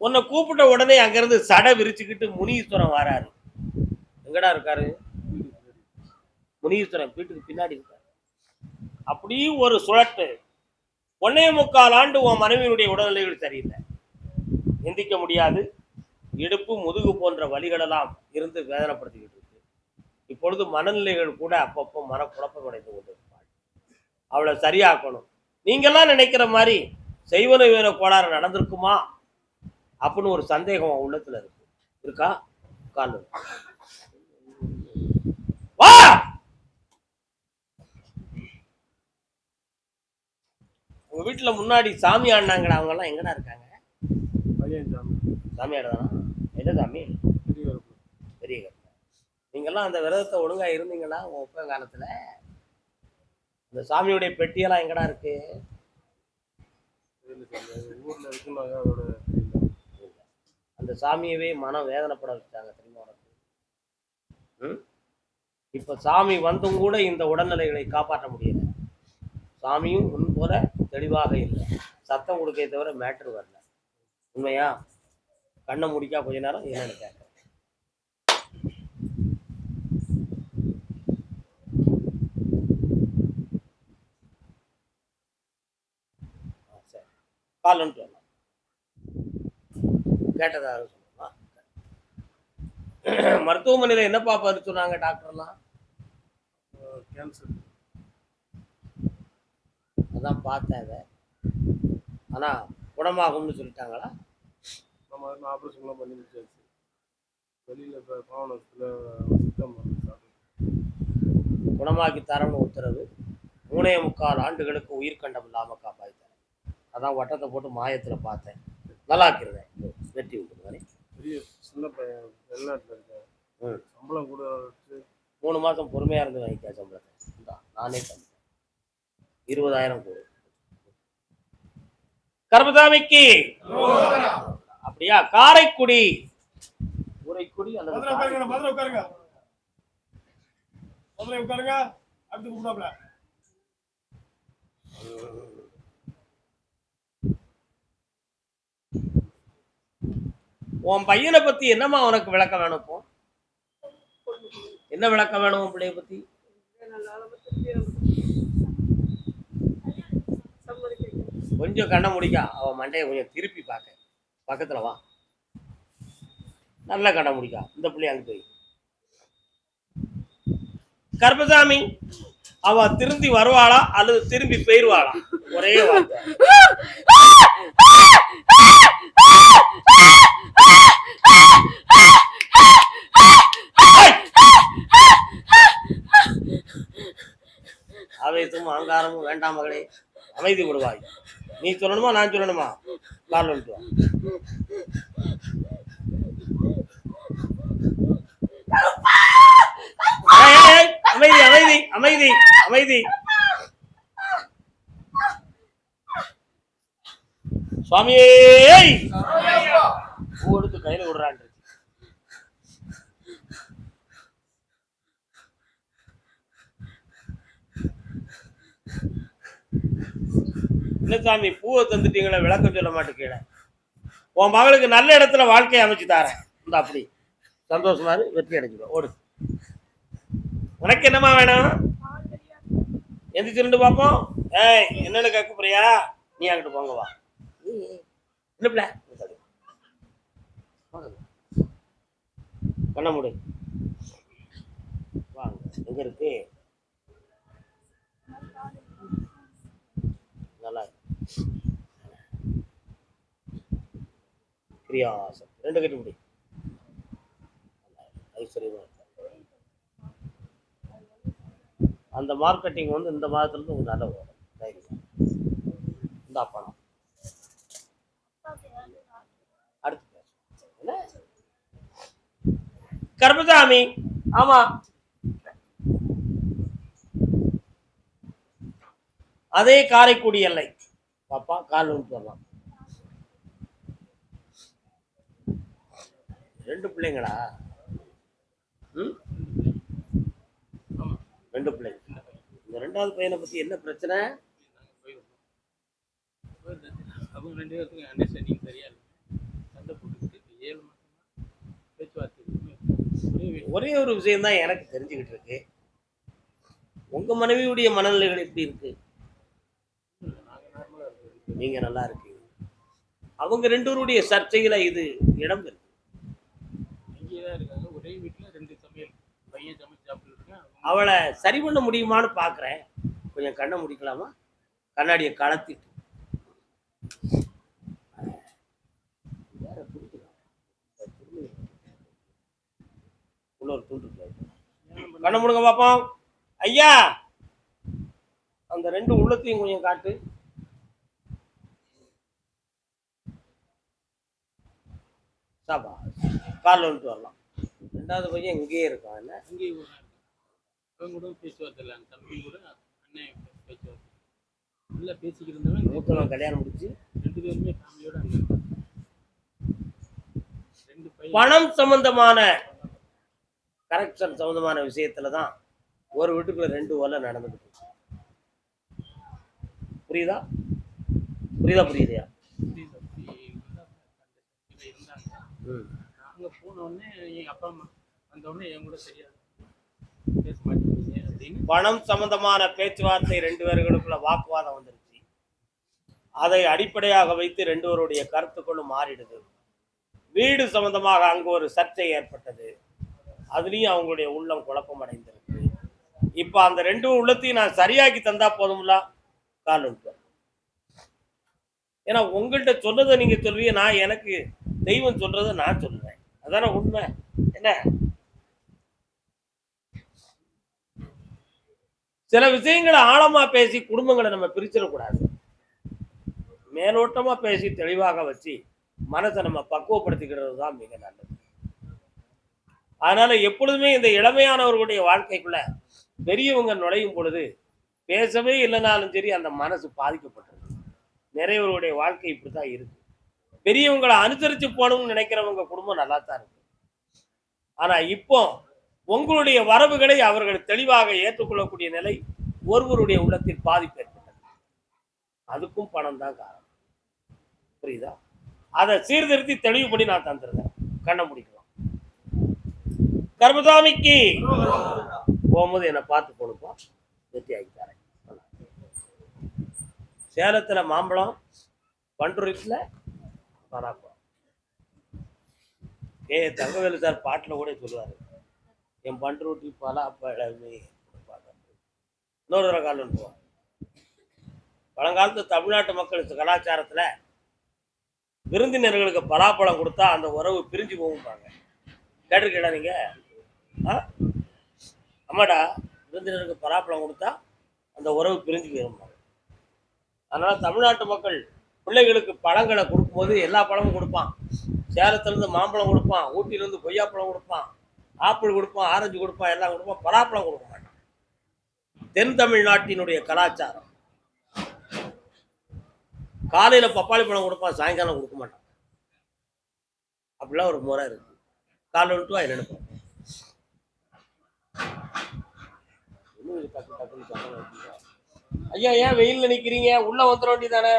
உன்னை கூப்பிட்ட உடனே அங்கிருந்து சடை விரிச்சுக்கிட்டு முனீஸ்வரன் வராரு. எங்கடா இருக்காரு? முனீஸ்வரன் வீட்டுக்கு பின்னாடி இருக்காரு. அப்படி ஒரு சுழட்டு. 1.25 ஆண்டு உன் மனைவியினுடைய உடல்நிலைகள் சரியில்லை, எந்திக்க முடியாது, இடுப்பு முதுகு போன்ற வலிகளெல்லாம் இருந்து வேதனைப்படுத்திக்கிட்டு இருக்கு. இப்பொழுது மனநிலைகள் கூட அப்பப்போ மனக்குழப்பம் அடைந்து கொண்டிருப்பாள். அவளை சரியாக்கணும். நீங்கெல்லாம் நினைக்கிற மாதிரி செய்வன வேற கோளாறு நடந்திருக்குமா அப்படின்னு ஒரு சந்தேகம் உள்ளத்துல இருக்கு. இருக்கா? கால வா. உங்க வீட்டுல முன்னாடி சாமி ஆடினாங்கடா, அவங்க எல்லாம் எங்கடா இருக்காங்க? சாமி ஆடுதானா? என்ன சாமி? பெரிய கருப்பு. நீங்கெல்லாம் அந்த விரதத்தை ஒழுங்கா இருந்தீங்களா உங்க ஒப்ப காலத்துல? இந்த சாமியுடைய பெட்டியெல்லாம் எங்கடா இருக்கு? ஊர்ல இருக்குன்னு அந்த சாமியவே மனம் வேதனைப்பட வச்சாங்க தெரியுமா உனக்கு? இப்ப சாமி வந்தும் கூட இந்த உடல்நிலைகளை காப்பாற்ற முடியல. சாமியும் முன் போல தெளிவாக இல்லை, சத்தம் கொடுக்க தவிர மேட்ரு வரல. உண்மையா? கண்ணை முடிக்கா கொஞ்ச நேரம் என்னன்னு கேட்க. சரி, காலன்ட்டு வரலாம். கேட்டதா சொல்லலாம். மருத்துவமனையில என்னப்பா பார்த்து சொன்னாங்க டாக்டர்லாம்? கேன்சர். அதான் பார்த்தேன் அதை. ஆனா குணமாகும்னு சொல்லிட்டாங்களா? ஆபரேஷன்லாம் பண்ணி முடிச்சாச்சு. வெளியில குணமாக்கி தரம்னு உத்தரவு. 3.25 ஆண்டுகளுக்கு உயிர்கண்டம் இல்லாம காப்பாற்றித்தரேன். அதான் வட்டத்தை போட்டு மாயத்துல பார்த்தேன். நல்லா இருக்கிறேன். வெற்றி விட்டுருவாரு. பெரிய சின்ன பையன் வெளிநாட்டில் இருக்கேன். சம்பளம் கூட 3 மாதம் பொறுமையா இருந்து வாங்கிக்க சம்பளத்தை. நானே தந்தேன் 20,000 கூட. கர்மசாமிக்கு அப்படியா? காரைக்குடி உரைக்குடி அல்லது உட்காருங்க. அடுத்து கூப்பிடாப்ல. உன் பையனை பத்தி என்னமா உனக்கு விளக்கம் வேணும்? இப்போ என்ன விளக்கம் வேணும் உன் பிள்ளைய பத்தி? கொஞ்சம் கண்ணை முடிக்கா, அவன் மண்டையை கொஞ்சம் திருப்பி பார்க்க. பக்கத்துல வா, நல்ல கண்ணை முடிக்கா. இந்த பிள்ளை அங்க போய். கர்மசாமி, அவ திரும்பி வருவாளா அல்லது திரும்பி போயிருவாளா? ஒரே வார்த்தை. அவைத்தும் அங்காரமும் வேண்டாம் மகளே, அமைதி விடுவாய். நீ சொல்லணுமா நான் சொல்லணுமா? கால் வந்துட்டு வா. அமைதி அமைதி அமைதி அமைதி. சுவாமியே பூ எடுத்து கையில விடுறான். இல்ல சாமி, பூவை தந்துட்டீங்களா, விளக்கம் சொல்ல மாட்டேன். உன் மகளுக்கு நல்ல இடத்துல வாழ்க்கையை அமைச்சு தாரேன். இந்த அப்படி சந்தோஷமா வெற்றி அடைஞ்சுக்கோ. ஓடு. உனக்கு என்னமா வேணும்? எந்திரிச்சு நின்று பார்ப்போம். என்னன்னு கேட்க போறியா? நீ அங்கிட்டு போங்க வா. என்ன பண்ண முடி வாங்க. எங்க இருக்கு? நல்லா கிரியாசம் 2 கட்டி முடி. ஐஸ்வர்யமா அந்த மார்க்கெட்டிங் வந்து இந்த மாதத்துல இருந்து ஒரு நல்ல வரும். இந்த பணம் அடுத்து கர்மசாமி. ஆமா, அதே காரைக்குடி எல்லை. பாப்பா கால் வந்து வரலாம். 2 பிள்ளைங்களா? 2 பிள்ளைங்க. இந்த 2வது பையனை பத்தி என்ன பிரச்சனை? அவங்க 2 பேருக்கும் அண்டர்ஸ்டாண்டிங் சரியா இல்லை. சண்டை போட்டுக்கிட்டு 7 மாசமா பேச்சுவார்த்தை எதுவுமே இல்லை. ஒரே ஒரு விஷயம் தான் எனக்கு தெரிஞ்சுக்கிட்டு இருக்கு. உங்க மனைவியுடைய மனநிலைகள் எப்படி இருக்கு? நாங்கள் நார்மலாக இருக்கிறது. நீங்க நல்லா இருக்கீங்க. அவங்க 2 பேருடைய சர்ச்சையில இது இடம் இருக்கு. இங்கே தான் இருக்காங்க. ஒரே வீட்டில் 2 சமையல். பையன் சமைச்சு சாப்பிட்டுட்டு இருக்கான். அவளை சரி பண்ண முடியுமான்னு பாக்குறேன். கொஞ்சம் கண்ணை முடிக்கலாமா? கண்ணாடியை கலத்திட்டு கண்ணை முடுங்க பாப்போம். ஐயா, அந்த 2 உள்ளத்தையும் கொஞ்சம் காட்டு. சாப்பா காலில் வந்துட்டு வரலாம். 2வது பையன் இங்கேயே இருக்கான். என்ன அங்கேயே ஒரு நாள் அவங்க கூட பேச்சுவார்த்தை இல்லை. அந்த தம்பி கூட அண்ணன் பேச்சுவார்த்தை நல்லா பேசிக்கிட்டு இருந்தவன் மூத்தவன் கல்யாணம் முடிச்சு 2 பேருமே ஃபேமிலியோட அங்கே இருக்காங்க. 2 பையன் பணம் சம்பந்தமான கரெக்ஷன் சம்பந்தமான விஷயத்துல தான் ஒரு வீட்டுக்குள்ள 2 ஓலை நடந்துட்டு இருக்கு. புரியுதா? புரியுதா? புரியுதையா? இருந்தாங்க. நாங்கள் போனோடனே எங்கள் அப்பா அம்மா வந்தோடனே என் கூட சரியா பேச மாட்டேங்குது அப்படின்னு பணம் சம்பந்தமான பேச்சுவார்த்தை 2 பேர்களுக்குள்ள வாக்குவாதம் வந்துருச்சு. அதை அடிப்படையாக வைத்து 2 பேருடைய கருத்துக்களும் மாறிடுது. வீடு சம்பந்தமாக அங்கு ஒரு சர்ச்சை ஏற்பட்டது. அதுலேயும் அவங்களுடைய உள்ளம் குழப்பம் அடைந்திருக்கு. இப்போ அந்த 2 உள்ளத்தையும் நான் சரியாக்கி தந்தா போதும்ல கால் விட்டு. ஏன்னா உங்கள்கிட்ட சொன்னதை நீங்க சொல்வீங்க, நான் எனக்கு தெய்வம் சொல்றதை நான் சொல்லுவேன். அதான உண்மை. என்ன சில விஷயங்களை ஆழமா பேசி குடும்பங்களை நம்ம பிரிச்சிடக்கூடாது. மேலோட்டமா பேசி தெளிவாக வச்சு மனசை நம்ம பக்குவப்படுத்திக்கிறது தான் மிக நல்லது. அதனால எப்பொழுதுமே இந்த இளமையானவர்களுடைய வாழ்க்கைக்குள்ள பெரியவங்க நுழையும் பொழுது பேசவே இல்லைனாலும் சரி அந்த மனசு பாதிக்கப்பட்டிருக்கு. நிறையவர்களுடைய வாழ்க்கை இப்படித்தான் இருக்கு. பெரியவங்களை அனுசரிச்சு போகணும்னு நினைக்கிறவங்க குடும்பம் நல்லா தான் இருக்கு. ஆனா இப்போ உங்களுடைய வரவுகளை அவர்கள் தெளிவாக ஏற்றுக்கொள்ளக்கூடிய நிலை ஒருவருடைய உள்ளத்தில் பாதிப்பு ஏற்பட்டது. அதுக்கும் பணம் தான் காரணம். புரியுதா? அதை சீர்திருத்தி தெளிவுபடி நான் தந்துருந்தேன். கண்ண முடிக்கலாம். கர்மசாமிக்கு போகும்போது என்னை பார்த்து போகணுப்பா. வெற்றி ஆகித்தாரேன். சேலத்துல மாம்பழம், பண்ருட்டில பலாப்பழம். தங்கவேலு சார் பாட்டில் கூட சொல்லுவாரு, என் பண்ருட்டி பலாப்பழமே. இன்னொரு தடவை கால் வந்துடுவோம். பழங்காலத்து தமிழ்நாட்டு மக்கள் கலாச்சாரத்துல விருந்தினர்களுக்கு பலாப்பழம் கொடுத்தா அந்த உறவு பிரிஞ்சு போகும்பாங்க. கேட்டிருக்கீங்களா நீங்க? ஆமாடா, விருந்தினருக்கு பலாப்பழம் கொடுத்தா அந்த உறவு பிரிஞ்சு போயிருப்பாங்க. அதனால தமிழ்நாட்டு மக்கள் பிள்ளைகளுக்கு பழங்களை கொடுக்கும்போது எல்லா பழமும் கொடுப்பான். சேலத்துலேருந்து மாம்பழம் கொடுப்பான், ஊட்டியிலேருந்து கொய்யாப்பழம் கொடுப்பான், ஆப்பிள் கொடுப்பான், ஆரஞ்சு கொடுப்பான், எல்லாம் கொடுப்பான். பலாப்பழம் கொடுக்க மாட்டான். தென் தமிழ்நாட்டினுடைய கலாச்சாரம். காலையில பப்பாளி பழம் கொடுப்பான், சாயங்காலம் கொடுக்க மாட்டான். அப்படிலாம் ஒரு முறை இருக்கு. காலை விட்டு நினைப்போம். ஐயா, ஏன் வெயில்ல நிக்கிறீங்க? உள்ள வந்துட வேண்டியதானே?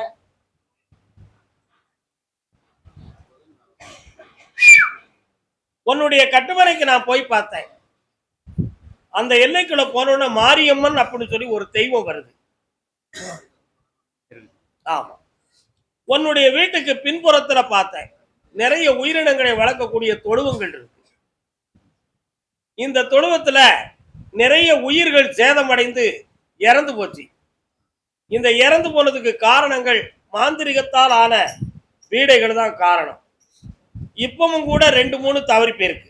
உன்னுடைய கட்டுமனைக்கு நான் போய் பார்த்தேன். அந்த எல்லைக்குள்ள போனோன்னா மாரியம்மன் அப்படின்னு சொல்லி ஒரு தெய்வம் வருது. ஆமா. உன்னுடைய வீட்டுக்கு பின்புறத்துல பார்த்தேன், நிறைய உயிரினங்களை வளர்க்கக்கூடிய தொழுவங்கள் இருக்கு. இந்த தொழுவத்துல நிறைய உயிர்கள் சேதமடைந்து இறந்து போச்சு. இந்த இறந்து போனதுக்கு காரணங்கள் மாந்திரிகத்தால் ஆன வீடைகள் தான் காரணம். இப்பவும் கூட 2-3 தவறி போயிருக்கு.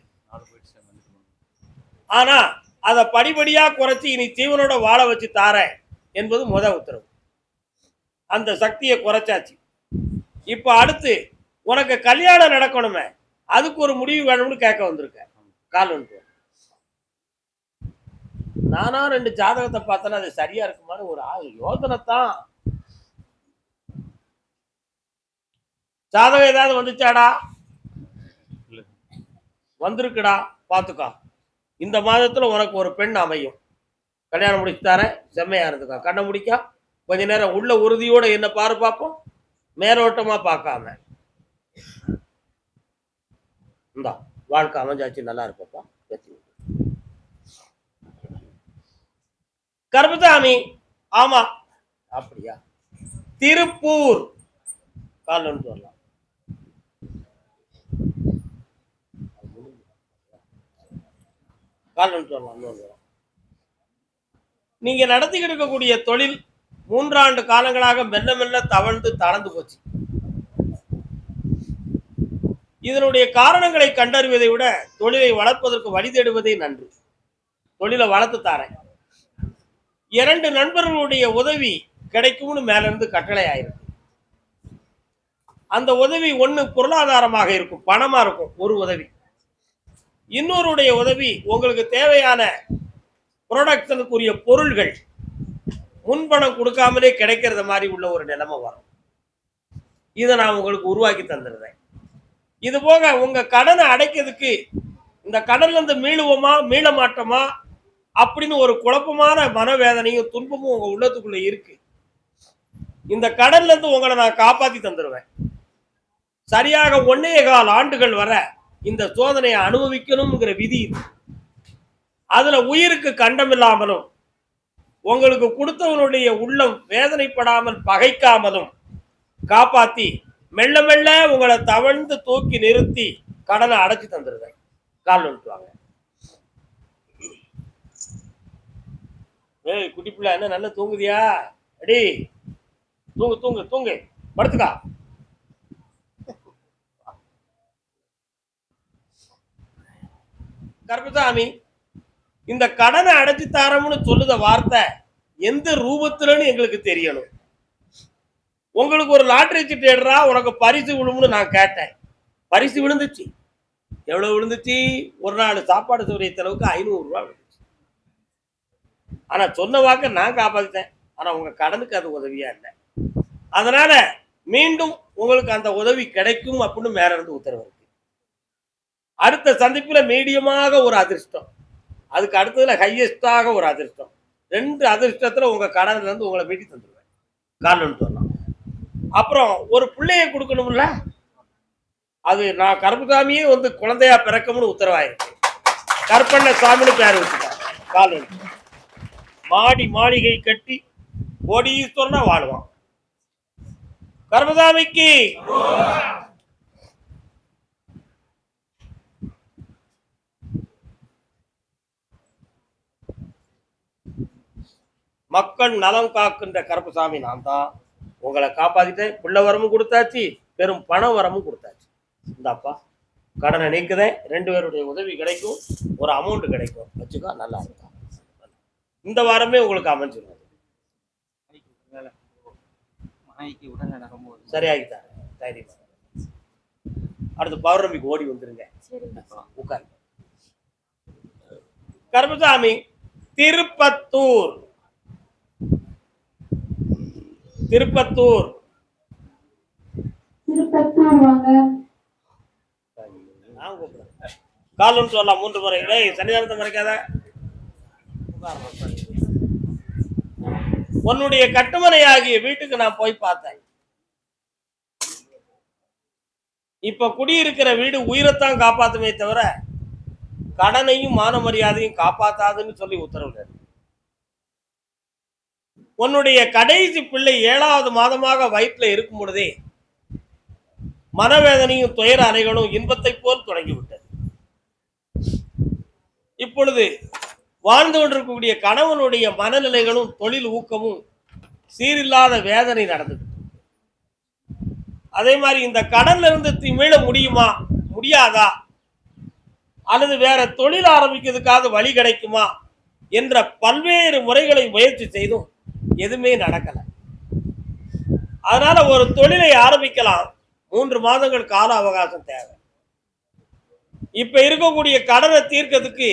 ஆனா அதை படிப்படியா குறைச்சி இனி ஜீவனோட வாழ வச்சு தார என்பது முதல் உத்தரவு. அந்த சக்தியை குறைச்சாச்சு. இப்ப அடுத்து உனக்கு கல்யாணம் நடக்கணுமே, அதுக்கு ஒரு முடிவு வேணும்னு கேட்க வந்திருக்க. கால் வந்து நானா 2 ஜாதகத்தை பார்த்தேன்னா அது சரியா இருக்குமான்னு ஒரு யோசனை தான். ஜாதகம் ஏதாவது வந்துச்சாடா? வந்திருக்குடா, பாத்துக்கா. இந்த மாதத்துல உனக்கு ஒரு பெண் அமையும். கல்யாணம் முடிச்சு தரேன், செம்மையா இருந்துக்கா. கண்ணை முடிக்கா கொஞ்ச நேரம் உள்ள உறுதியோட என்ன பாரு பார்ப்போம். மேலோட்டமா பார்க்காம, இந்தா வாழ்க்கை அமைஞ்சாச்சு, நல்லா இருப்பப்பா, வெற்றி உண்டு. கருப்பசாமி, ஆமா அப்படியா, திருப்பூர் காலன்னு சொல்லலாம். காலன்னு சொல்லலாம். நீங்க நடத்திக்கிட்டு இருக்கக்கூடிய தொழில் 3 ஆண்டு காலங்களாக மெல்ல மெல்ல தவழ்ந்து தளர்ந்து போச்சு. இதனுடைய காரணங்களை கண்டறிவதை விட தொழிலை வளர்ப்பதற்கு வழி தேடுவதே நன்று. தொழிலை வளர்த்து தாரேன். 2 நண்பர்களுடைய உதவி கிடைக்கும்னு மேல இருந்து கட்டளை ஆயிருக்கு. அந்த உதவி ஒண்ணு பொருளாதாரமாக இருக்கும், பணமா இருக்கும் ஒரு உதவி. இன்னொருடைய உதவி உங்களுக்கு தேவையான ப்ரொடக்ஷனுக்குரிய பொருள்கள் முன்பணம் கொடுக்காமலே கிடைக்கிறது மாதிரி உள்ள ஒரு நிலைமை வரும். இதை நான் உங்களுக்கு உருவாக்கி தந்துடுறேன். இது போக உங்க கடனை அடைக்கிறதுக்கு இந்த கடன்ல இருந்து மீளுவோமா மீள மாட்டோமா அப்படின்னு ஒரு குழப்பமான மனவேதனையும் துன்பமும் உங்க உள்ளத்துக்குள்ள இருக்கு. இந்த கடன்ல இருந்து உங்களை நான் காப்பாத்தி தந்துடுவேன். சரியாக 1.25 ஆண்டுகள் வர இந்த சோதனையை அனுபவிக்கணும்ங்கிற விதி. அதுல உயிருக்கு கண்டம் இல்லாமலும் உங்களுக்கு கொடுத்தவனுடைய உள்ளம் வேதனைப்படாமல் பகைக்காமலும் காப்பாத்தி மெல்ல மெல்ல உங்களை தவழ்ந்து தூக்கி நிறுத்தி கடனை அடைச்சு தந்துடுவேன். கால் வந்துட்டுவாங்க. ஏய் குட்டி பிள்ளை, என்ன நல்லா தூங்குதியா? அடி தூங்கு தூங்கு தூங்கு, படுத்துக்கா. கருப்பசாமி, இந்த கடனை அடைச்சு தாரம்னு சொல்லுத வார்த்தை எந்த ரூபத்துலன்னு எங்களுக்கு தெரியணும். உங்களுக்கு ஒரு லாட்டரி சீட்டு எடுறா, உனக்கு பரிசு விழும்னு நான் கேட்டேன். பரிசு விழுந்துச்சு. எவ்வளவு விழுந்துச்சு? ஒரு நாள் சாப்பாடு சௌரிய செலவுக்கு 500 ரூபாய் விழுந்துச்சு. ஆனா சொன்ன வாக்க நான் காப்பாத்திட்டேன். ஆனா உங்க கடனுக்கு அது உதவியா இல்லை. அதனால மீண்டும் உங்களுக்கு அந்த உதவி கிடைக்கும் அப்படின்னு மேல இருந்து உத்தரவு இருக்கு. அடுத்த சந்திப்புல மீடியமாக ஒரு அதிர்ஷ்டம், அதுக்கு அடுத்ததுல ஹையஸ்டாக ஒரு அதிர்ஷ்டம். 2 அதிர்ஷ்டத்துல உங்க கடன்ல இருந்து உங்களை மீட்டி தந்துடுவேன். காரணம் சொல்லலாம். அப்புறம் ஒரு பிள்ளைய கொடுக்கணும்ல, அது நான் கருப்பசாமியே வந்து குழந்தையா பிறக்கணும்னு உத்தரவாயிருக்கு. கருப்பண்ண சாமின்னு பேர் வச்சுட்டாங்க. கால் மாடி மாளிகை கட்டி கோடீஸ்வரனா வாழ்வான். கருப்பசாமிக்கு மக்கள் நலம் காக்கின்ற கருப்பசாமி நான் தான். உங்களை காப்பாத்திட்டேன். பிள்ளை வரமும் கொடுத்தாச்சு, பெரும் பண வரமும் கொடுத்தாச்சு. இந்தாப்பா கடனை நீக்குதேன். 2 பேருடைய உதவி கிடைக்கும், ஒரு அமௌண்ட் கிடைக்கும். வச்சுக்கோ, நல்லா இருக்கும். இந்த வாரமே உங்களுக்கு அமைஞ்சிடும். சரியாகிட்டாரு. தைரியமா அடுத்து பௌர்ணமிக்கு ஓடி வந்துருங்க. உட்காரு. கருப்பசாமி, திருப்பத்தூர். திருப்பத்தூர் காலம் சொல்லலாம் 3 முறை. சன்னிதானத்தை மறைக்காத. உன்னுடைய கட்டுமனை ஆகிய வீட்டுக்கு நான் போய் பார்த்தேன். இப்ப குடியிருக்கிற வீடு உயிரைத்தான் காப்பாத்துமே தவிர கடனையும் மான மரியாதையும் காப்பாத்தாதுன்னு சொல்லி உத்தரவு. உன்னுடைய கடைசி பிள்ளை 7வது மாதமாக வயிற்றுல இருக்கும் பொழுதே மனவேதனையும் துயர அலைகளும் இன்பத்தை போல் தொடங்கிவிட்டது. இப்பொழுது வாழ்ந்து கொண்டிருக்கக்கூடிய கணவனுடைய மனநிலைகளும் தொழில் ஊக்கமும் சீரில்லாத வேதனை நடந்தது. அதே மாதிரி இந்த கடன்ல இருந்து மீள முடியுமா முடியாதா, அல்லது வேற தொழில் ஆரம்பிக்கிறதுக்காக வழி கிடைக்குமா என்ற பல்வேறு முறைகளை முயற்சி செய்தும் எதுவுமே நடக்கல. அதனால ஒரு தொழிலை ஆரம்பிக்கலாம், 3 மாதங்கள் கால அவகாசம் தேவை. இப்ப இருக்கக்கூடிய கடனை தீர்க்கிறதுக்கு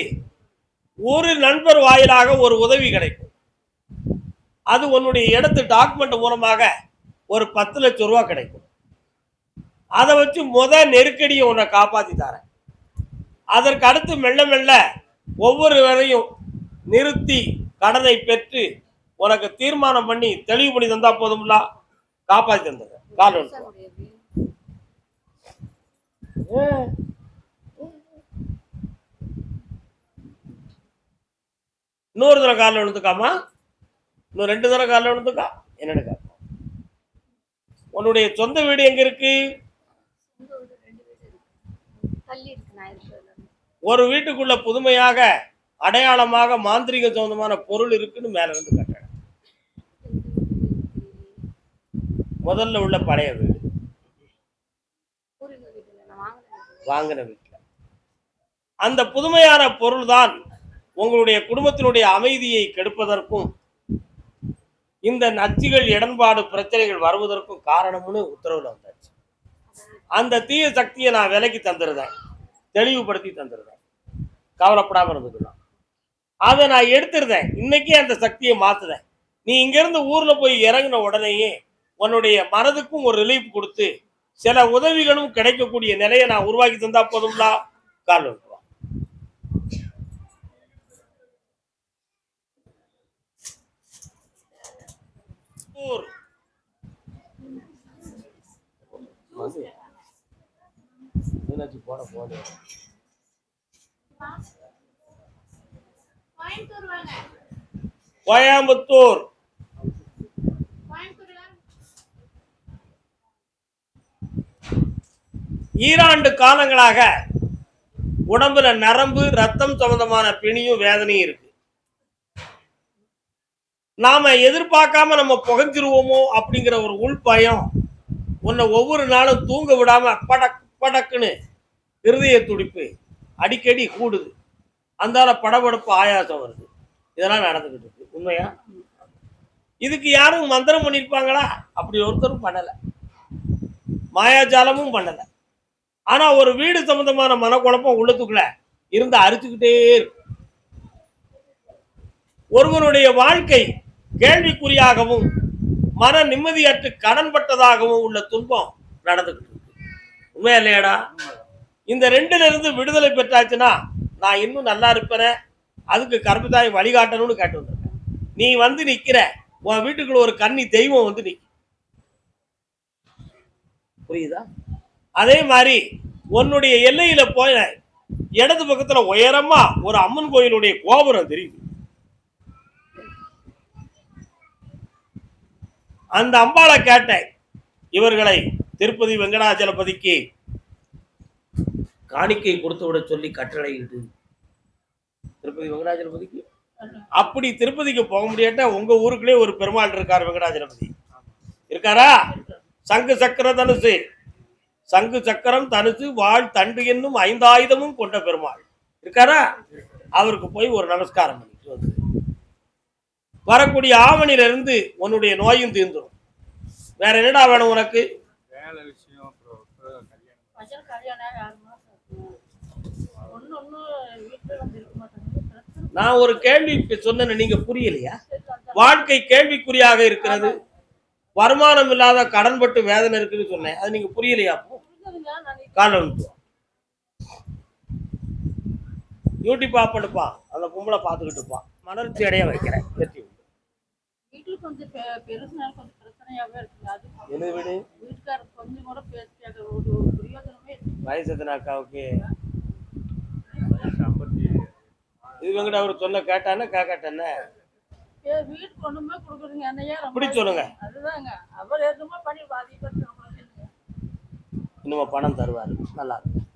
ஒரு நண்பர் வாயிலாக ஒரு உதவி கிடைக்கும். அது உன்னுடைய இடத்து டாக்குமெண்ட் மூலமாக ஒரு 10 லட்சம் ரூபாய் கிடைக்கும். அதை வச்சு நெருக்கடியை உன்னை காப்பாத்தி தரேன். அதற்கு அடுத்து மெல்ல மெல்ல ஒவ்வொரு வரையும் நிறுத்தி கடனை பெற்று உனக்கு தீர்மானம் பண்ணி தெளிவு பண்ணி தந்தா போதும்ல. காப்பாத்தி தந்துடுறேன். கால் ஒன்று இன்னொரு தடவை காலில் விழுந்துக்காமா, இன்னும் 2 தடவை காலில் விழுந்துக்கா. என்னன்னு கேட்போம். உன்னுடைய சொந்த வீடு எங்க இருக்கு? ஒரு வீட்டுக்குள்ள புதுமையாக அடையாளமாக மாந்திரிக சம்பந்தமான பொருள் இருக்குன்னு மேல இருந்து கட்டணும். முதல்ல உள்ள பழைய வீடு, வாங்கின வீட்டுல அந்த புதுமையான பொருள் தான் உங்களுடைய குடும்பத்தினுடைய அமைதியை கெடுப்பதற்கும் இந்த நச்சுகள் இடன்பாடு பிரச்சனைகள் வருவதற்கும் காரணம்னு உத்தரவுல வந்தாச்சு. அந்த தீய சக்தியை நான் விலைக்கு தந்துருந்தேன், தெளிவுபடுத்தி தந்துருந்தேன், கவலைப்படாம இருந்துக்கலாம். அதை நான் எடுத்துருந்தேன், இன்னைக்கே அந்த சக்தியை மாத்துதேன். நீ இங்கிருந்து ஊர்ல போய் இறங்கின உடனேயே உன்னுடைய மனதுக்கும் ஒரு ரிலீஃப் கொடுத்து சில உதவிகளும் கிடைக்கக்கூடிய நிலையை நான் உருவாக்கி தந்தா போதும்லா. கால் வைக்கலாம். போட போது கோயம்புத்தூர், ஈராண்டு காலங்களாக உடம்புல நரம்பு ரத்தம் சம்பந்தமான பிணியும் வேதனையும் இருக்கு. நாம எதிர்பார்க்காம நம்ம புகஞ்சிருவோமோ அப்படிங்கிற ஒரு உள்பயம் உன்னை ஒவ்வொரு நாளும் தூங்க விடாம படக் படக்குன்னு இருதய துடிப்பு அடிக்கடி கூடுது, அந்தால படபடப்பு ஆயாசம் வருது. இதெல்லாம் நடந்துகிட்டு இருக்கு. உண்மையா? இதுக்கு யாரும் மந்திரம் பண்ணிருப்பாங்களா? அப்படி ஒருத்தரும் பண்ணல, மாயாஜாலமும் பண்ணல. ஆனா ஒரு வீடு சம்பந்தமான மனக்குழப்பம் உள்ளத்துக்குள்ள இருந்து அரிச்சுக்கிட்டே இருக்கு. ஒருவனுடைய வாழ்க்கை கேள்விக்குறியாகவும் மன நிம்மதியற்று கடன்பட்டதாகவும் உள்ள துன்பம் நடந்துகிட்டு இருக்கு. உண்மையா இல்லையாடா? இந்த 2ல இருந்து விடுதலை பெற்றாச்சுன்னா நான் இன்னும் நல்லா இருப்பேன், அதுக்கு கர்மதாய் வழிகாட்டணும்னு கேட்டு வந்திருக்கேன். நீ வந்து நிக்கிற, உன் வீட்டுக்குள்ள ஒரு கன்னி தெய்வம் வந்து நிக்க, புரியுதா? அதே மாதிரி உன்னுடைய எல்லையில போய் இடது பக்கத்துல உயரமா ஒரு அம்மன் கோயிலுடைய கோபுரம் தெரியுது. அந்த அம்பாளை கேட்டேன், இவர்களை திருப்பதி வெங்கடாச்சலபதிக்கு காணிக்கை கொடுத்து விட சொல்லி கட்டளையிட்டு. திருப்பதி வெங்கடாச்சலபதிக்கு அப்படி திருப்பதிக்கு போக முடியாட்டா உங்க ஊருக்குள்ளே ஒரு பெருமாள் இருக்காரு, வெங்கடாச்சலபதி இருக்காரா? சங்கு சக்கர தனுசு, சங்கு சக்கரம் தனுசு வாழ் தண்டு என்னும் 5 ஆயுதமும் கொண்ட பெருமாள் இருக்காரா? அவருக்கு போய் ஒரு நமஸ்காரம் பண்ணிட்டு வந்து வரக்கூடிய ஆவணில இருந்து உன்னுடைய நோயும் தீர்ந்துடும். வேற என்னடா வேணும் உனக்கு? நான் ஒரு கேள்வி சொன்ன, நீங்க புரியலையா? வாழ்க்கை கேள்விக்குறியாக இருக்கிறது, வருமானம் இல்லாத கடன்பட்டு வேதனை இருக்குன்னு சொன்னேன், அது நீங்க புரியலையா? காலம் யூடியூப் பாப்படுப்பா, அந்த கும்பலை பார்த்துக்கிட்டு இருப்பான், மலர்ச்சி அடைய வைக்கிறேன். வெற்றி கொஞ்சம் பிரச்சனையாவே இருக்கு. வயசு எத்தனை அக்காவுக்கு? இது வெங்கட அவர் சொன்ன கேட்டானே கேட்கட்டானே வீட்டுக்கு ஒண்ணுமே கொடுக்குறீங்க என்னையா அப்படி சொல்லுங்க. அதுதாங்க அவர் எதுவுமே பண்ணி இன்னும் பணம் தருவாரு, நல்லா இருக்கும்.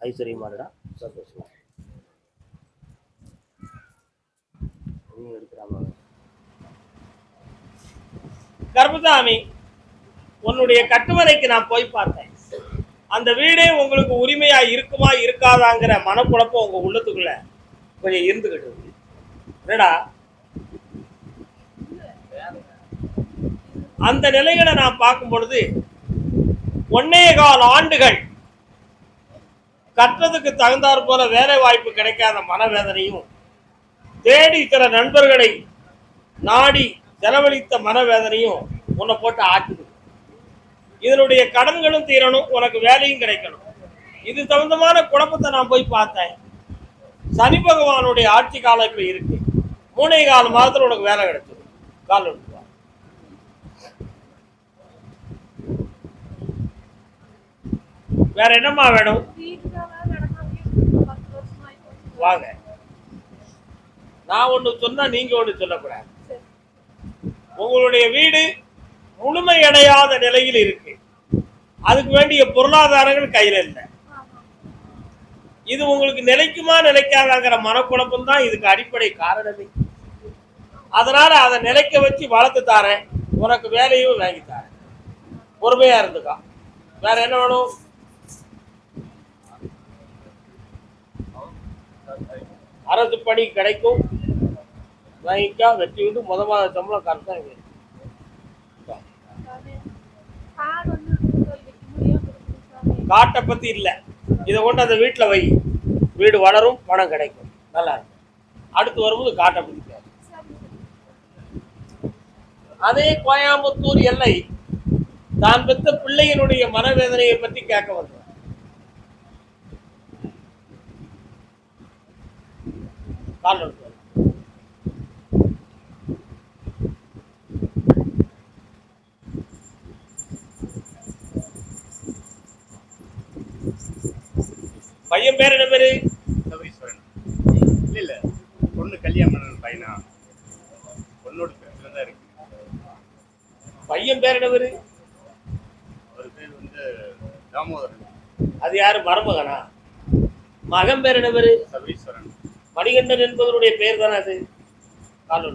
ஐஸ்வர்யமாடா, சந்தோஷமா கர்மசாமி, உன்னுடைய கட்டுமனைக்கு நான் போய் பார்த்தேன். அந்த வீடே உங்களுக்கு உரிமையா இருக்குமா இருக்காதாங்கிற மனக்குழப்பம் உங்க உள்ளத்துக்குள்ள கொஞ்சம் இருந்துகிட்டு இருக்கு. என்னடா அந்த நிலைகளை நான் பார்க்கும் பொழுது 1.25 ஆண்டுகள் கற்றதுக்கு தகுந்தாற் போல வேலை வாய்ப்பு கிடைக்காத மனவேதனையும், தேடி சில நண்பர்களை நாடி செலவழித்த மனவேதனையும் உன்னை போட்டு ஆக்குது. இதனுடைய கடன்களும் தீரணும், உனக்கு வேலையும் கிடைக்கணும். இது சம்பந்தமான குழப்பத்தை நான் போய் பார்த்தேன். சனி பகவானுடைய ஆட்சி காலம் இப்ப இருக்கு. 3.25 மாதத்துல உனக்கு வேலை கிடைச்சது. கால் எடுத்து வா. வேற என்னம்மா வேணும்? வாங்க. நான் ஒண்ணு சொன்னா நீங்க ஒண்ணு சொல்லக்கூடாது. உங்களுடைய வீடு முழுமையடையாத நிலையில் இருக்கு. அதுக்கு வேண்டிய பொருளாதாரங்கள் கையில இல்லை. இது உங்களுக்கு நிலைக்குமா நிலைக்காதாங்கிற மனக்குழப்பம் தான் இதுக்கு அடிப்படை காரணமே. அதனால அதை நிலைக்க வச்சு வளர்த்து தாரேன், உனக்கு வேலையும் வாங்கி தாரேன், பொறுமையா இருந்துக்கா. வேற என்ன வேணும்? அரசு பணி கிடைக்கும், வாங்கிக்கா. வெற்றி விட்டு முத மாத சம்பளம் கரெக்டா இருக்கு. காட்டை பத்தி இல்ல, இதை கொண்டு அந்த வீட்டுல வை, வீடு வளரும், பணம் கிடைக்கும், நல்லா இருக்கும். அடுத்து வரும்போது காட்டை பத்தி பேசு. அதே கோயம்புத்தூர் எல்லை தான் பெற்ற பிள்ளையினுடைய மனவேதனையை பற்றி கேட்க வந்தோம். பையன் பேர் என்ன பேரு? சபரீஸ்வரன். இல்ல பொண்ணு கல்யாணம் பையனா, பொண்ணோட பேர்ல தான் இருக்கு. பையன் பேர் என்ன பேரு? ஒரு பேர் வந்து தாமோதரன். அது யாரு, மருமகனா? மகன் பேர் என்ன பேரு? சபரீஸ்வரன். மணிகண்டன் என்பதனுடைய பெயர் தானே அது. கால்